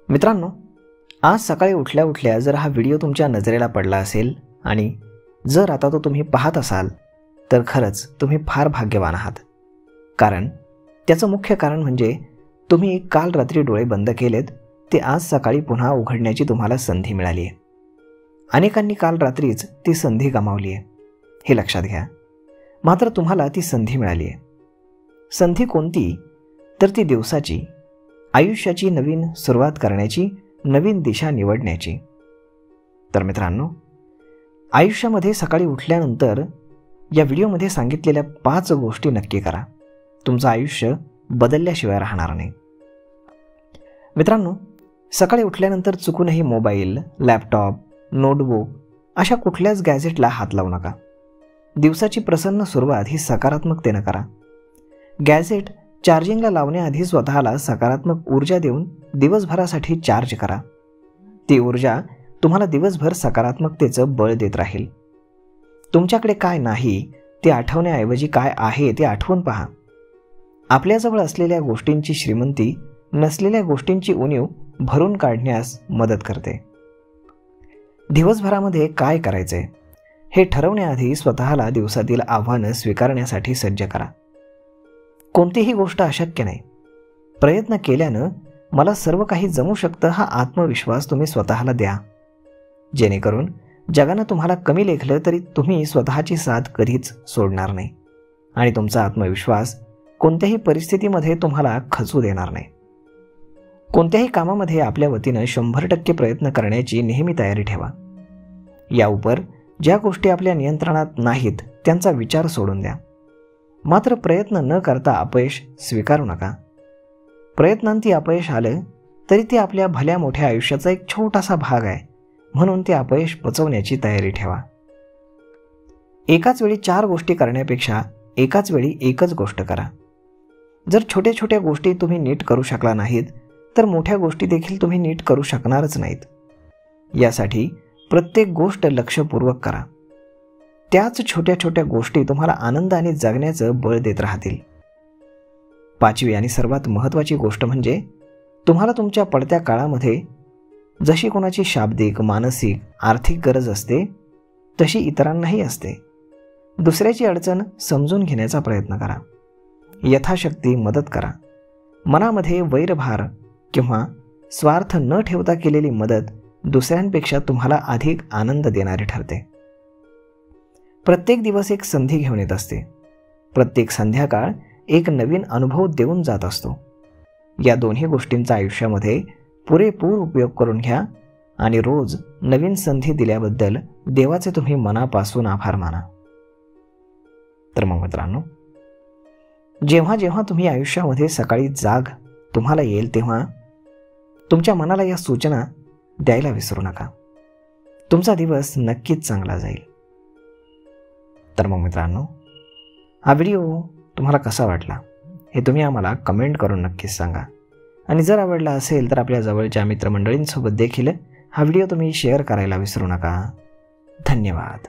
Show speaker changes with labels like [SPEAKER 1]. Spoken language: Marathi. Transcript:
[SPEAKER 1] मित्रांनो, आज सकाळी उठल्या उठल्या जर हा व्हिडिओ तुमच्या नजरेला पडला असेल आणि जर आता तो तुम्ही पाहत असाल तर खरंच तुम्ही फार भाग्यवान आहात. कारण त्याचं मुख्य कारण म्हणजे तुम्ही काल रात्री डोळे बंद केलेत ते आज सकाळी पुन्हा उघडण्याची तुम्हाला संधी मिळाली आहे. अनेकांनी काल रात्रीच ती संधी गमावली आहे, हे लक्षात घ्या. मात्र तुम्हाला ती संधी मिळाली आहे. संधी कोणती? तर ती दिवसाची, आयुष्याची नवीन सुरुवात करण्याची, नवीन दिशा निवडण्याची. तर मित्रांनो, आयुष्यामध्ये सकाळी उठल्यानंतर या व्हिडिओमध्ये सांगितलेल्या 5 गोष्टी नक्की करा. तुमचं आयुष्य बदलल्याशिवाय राहणार नाही. मित्रांनो, सकाळी उठल्यानंतर चुकूनही मोबाईल, लॅपटॉप, नोटबुक अशा कुठल्याच गॅजेटला हात लावू नका. दिवसाची प्रसन्न सुरुवात ही सकारात्मकतेनं करा. गॅजेट चार्जिंगला लावण्याआधी स्वतःला सकारात्मक ऊर्जा देऊन दिवसभरासाठी चार्ज करा. ती ऊर्जा तुम्हाला दिवसभर सकारात्मकतेचं बळ देत राहील. तुमच्याकडे काय नाही ते आठवण्याऐवजी काय आहे ते आठवून पहा. आपल्याजवळ असलेल्या गोष्टींची श्रीमंती नसलेल्या गोष्टींची उणीव भरून काढण्यास मदत करते. दिवसभरामध्ये काय करायचंय हे ठरवण्याआधी स्वतःला दिवसातील आव्हानं स्वीकारण्यासाठी सज्ज करा. कोणतीही गोष्ट अशक्य नाही. प्रयत्न केल्यानं मला सर्व काही जमू शकतं हा आत्मविश्वास तुम्ही स्वतःला द्या. जेणेकरून जगानं तुम्हाला कमी लेखलं तरी तुम्ही स्वतःची साथ कधीच सोडणार नाही आणि तुमचा आत्मविश्वास कोणत्याही परिस्थितीमध्ये तुम्हाला खचू देणार नाही. कोणत्याही कामामध्ये आपल्या वतीनं 100% प्रयत्न करण्याची नेहमी तयारी ठेवा. याउपर ज्या गोष्टी आपल्या नियंत्रणात नाहीत त्यांचा विचार सोडून द्या. मात्र प्रयत्न न करता अपयश स्वीकारू नका. प्रयत्नांती अपयश आलं तरी ते आपल्या भल्या मोठ्या आयुष्याचा एक छोटासा भाग आहे, म्हणून ते अपयश पचवण्याची तयारी ठेवा. एकाच वेळी 4 गोष्टी करण्यापेक्षा एकाच वेळी एकच गोष्ट करा. जर छोट्या छोट्या गोष्टी तुम्ही नीट करू शकला नाहीत तर मोठ्या गोष्टी देखील तुम्ही नीट करू शकणारच नाहीत. यासाठी प्रत्येक गोष्ट लक्षपूर्वक करा. त्याच छोट्या छोट्या गोष्टी तुम्हाला आनंद आणि जगण्याचं बळ देत राहतील. 5वी आणि सर्वात महत्त्वाची गोष्ट म्हणजे तुम्हाला तुमच्या पडत्या काळामध्ये जशी कोणाची शाब्दिक, मानसिक, आर्थिक गरज असते तशी इतरांनाही असते. दुसऱ्याची अडचण समजून घेण्याचा प्रयत्न करा. यथाशक्ती मदत करा. मनामध्ये वैरभार किंवा स्वार्थ न ठेवता केलेली मदत दुसऱ्यांपेक्षा तुम्हाला अधिक आनंद देणारी ठरते. प्रत्येक दिवस एक संधी घेऊन येत असते. प्रत्येक संध्याकाळ एक नवीन अनुभव देऊन जात असतो. या दोन्ही गोष्टींचा आयुष्यामध्ये पुरेपूर उपयोग करून घ्या आणि रोज नवीन संधी दिल्याबद्दल देवाचे तुम्ही मनापासून आभार माना. तर मग मित्रांनो, जेव्हा जेव्हा तुम्ही आयुष्यामध्ये सकाळी जाग तुम्हाला येईल तेव्हा तुमच्या मनाला या सूचना द्यायला विसरू नका. तुमचा दिवस नक्कीच चांगला जाईल. तर मग मित्रांनो, हा व्हिडिओ तुम्हाला कसा वाटला हे तुम्ही आम्हाला कमेंट करून नक्कीच सांगा. आणि जर आवडला असेल तर आपल्या जवळच्या मित्रमंडळींसोबत देखील हा व्हिडिओ तुम्ही शेअर करायला विसरू नका. धन्यवाद.